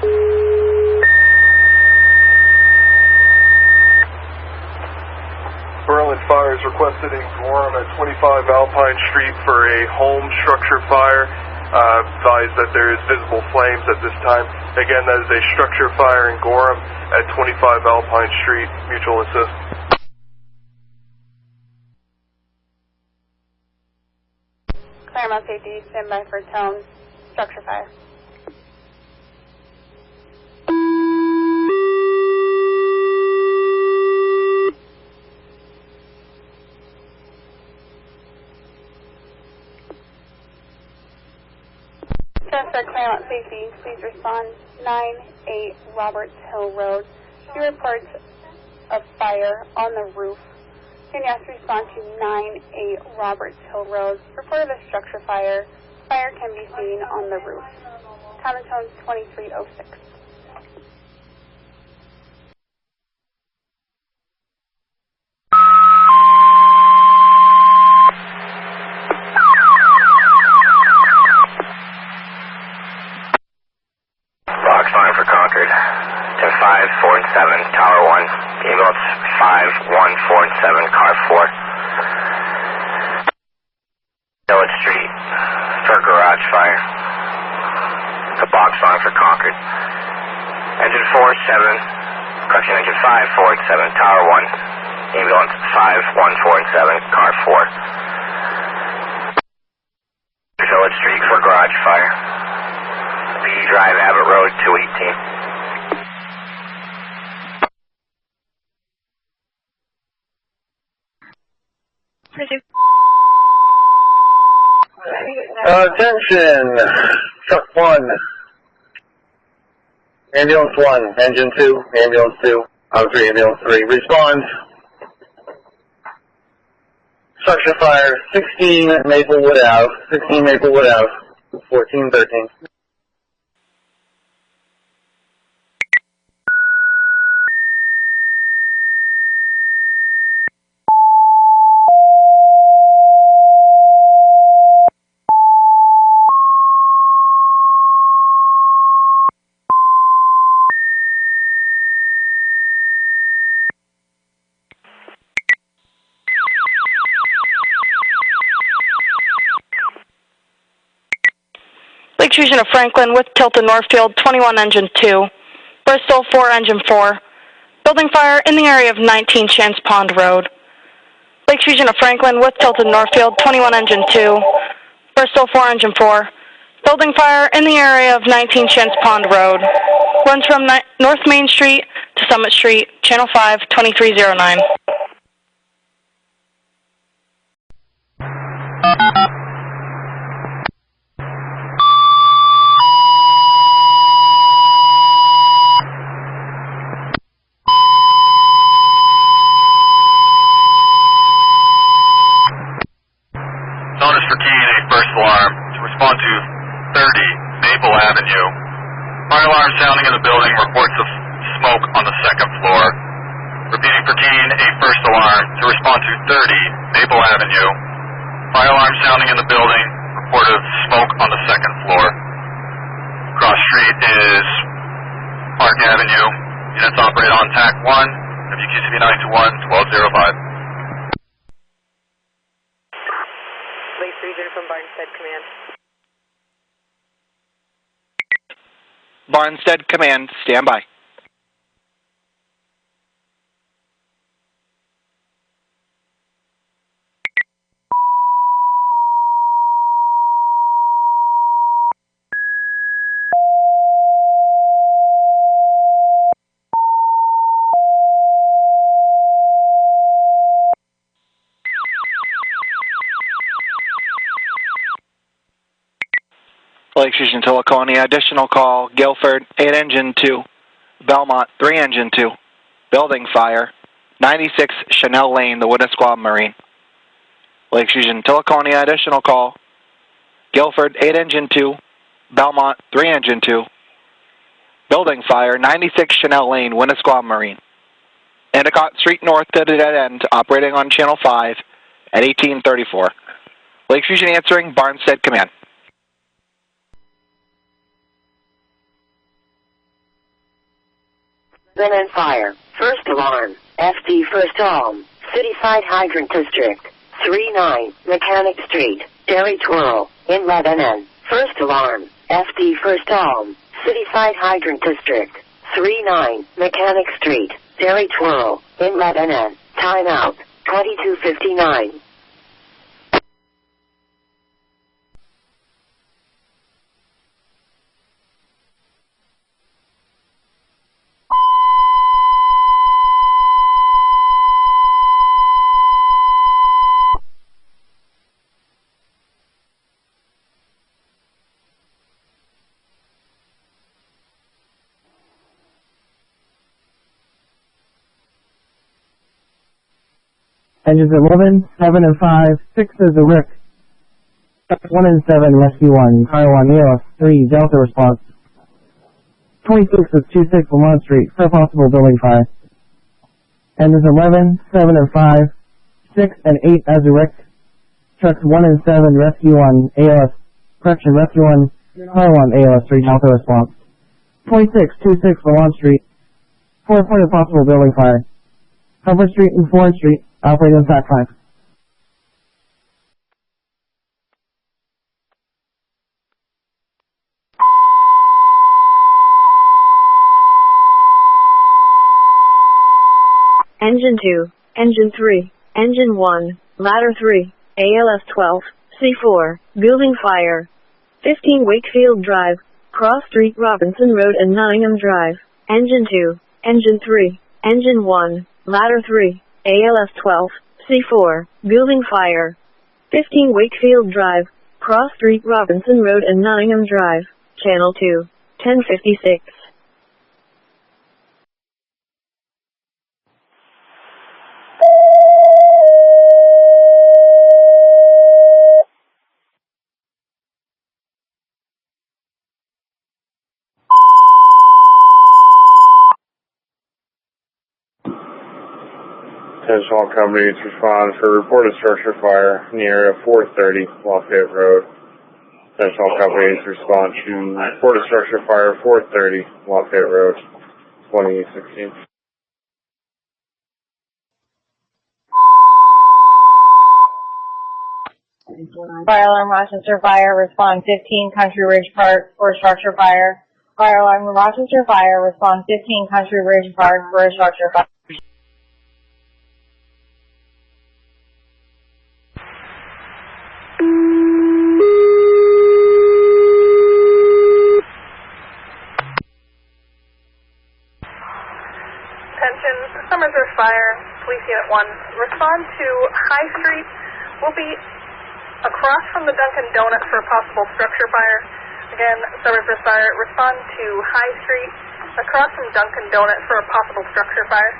Berlin Fire is requested in Gorham at 25 Alpine Street for a home structure fire. Advise that there is visible flames at this time. Again, that is a structure fire in Gorham at 25 Alpine Street. Mutual assist. Claremont Safety, stand by for tone. Structure fire. Transfer Claremont Safety, please respond 9-8 Roberts Hill Road. She reports a fire on the roof. Can you ask to respond to 9-8 Roberts Hill Road? Report of a structure fire. Fire can be seen on the roof. Time and tone 2306. Box line for Concord. 10-5, 4 and 7, Tower 1. Ambulance 5, 1, 4 and 7, car 4. Village Street for garage fire. The box line for Concord. Engine 4, 7, correction, engine 5, 4 and 7, Tower 1. Ambulance 5, 1, 4 and 7, car 4. Village Street for garage fire. B Drive, Abbott Road, 218. Attention, truck 1, ambulance 1, engine 2, ambulance 2, ambulance 3, responds. Structure fire, 16 Maplewood Ave, 1413. Lake Fusion of Franklin with tilt to Northfield, 21 engine 2. Bristol 4 engine 4. Building fire in the area of 19 Chance Pond Road. Lake Fusion of Franklin with tilt to Northfield, 21 engine 2. Bristol 4 engine 4. Building fire in the area of 19 Chance Pond Road. Runs from North Main Street to Summit Street, Channel 5, 2309. Notice for Keene, a first alarm to respond to 30 Maple Avenue. Fire alarm sounding in the building, reports of smoke on the second floor. Repeating for Keene, a first alarm to respond to 30 Maple Avenue. Fire alarm sounding in the building, report of smoke on the second floor. Cross street is Park Avenue. Units operate on TAC 1, WQCV 921, 1205. Lake Region from Barnstead Command. Barnstead Command, stand by. Lake Fusion to Laconia, additional call, Guilford, 8 engine 2, Belmont, 3 engine 2, building fire, 96 Chanel Lane, the Winnisquam Marine. Lake Fusion to Laconia, additional call, Guilford, 8 engine 2, Belmont, 3 engine 2, building fire, 96 Chanel Lane, Winnisquam Marine. Endicott Street North to the dead end, operating on Channel 5 at 1834. Lake Fusion answering, Barnstead Command. Lebanon Fire. First alarm. FD First Home. Cityside Hydrant District. 39 Mechanic Street. Dairy Twirl. In Lebanon. First alarm. FD First Home. Cityside Hydrant District. 39 Mechanic Street. Dairy Twirl. In Lebanon. Timeout. 22:59. Engines 11, 7 and 5, 6 is a Rick. 1 and 7, Rescue 1, Car 1, EOS 3, Delta response. 26 is 26 Lamont Street, for possible building fire. Engines 11, 7 and 5, 6 and 8 as a Rick. Trucks 1 and 7, Rescue 1, AOS, correction, Rescue 1, Car 1, AOS 3, Delta response. 26, 26 Lamont Street, 4 point of possible building fire. Comfort Street and 4th Street, operating on Fact 5. Engine 2, Engine 3, Engine 1, Ladder 3, ALS 12, C4, Building Fire. 15 Wakefield Drive, Cross Street Robinson Road and Nottingham Drive. Engine 2, Engine 3, Engine 1, Ladder 3, ALS 12, C4, Building Fire. 15 Wakefield Drive, Cross Street Robinson Road and Nottingham Drive. Channel 2, 1056. Attention all companies, respond for reported structure fire near 430 Lafayette Road. Attention all companies, respond to reported structure fire 430 Lafayette Road, 2016. Fire alarm Rochester Fire, respond 15 Country Ridge Park for structure fire. Fire alarm Rochester Fire, respond 15 Country Ridge Park for a structure fire. Attention, Somersworth Fire, Police Unit 1. Respond to High Street. We'll be across from the Dunkin' Donut for a possible structure fire. Again, Somersworth Fire, respond to High Street, across from Dunkin' Donut for a possible structure fire.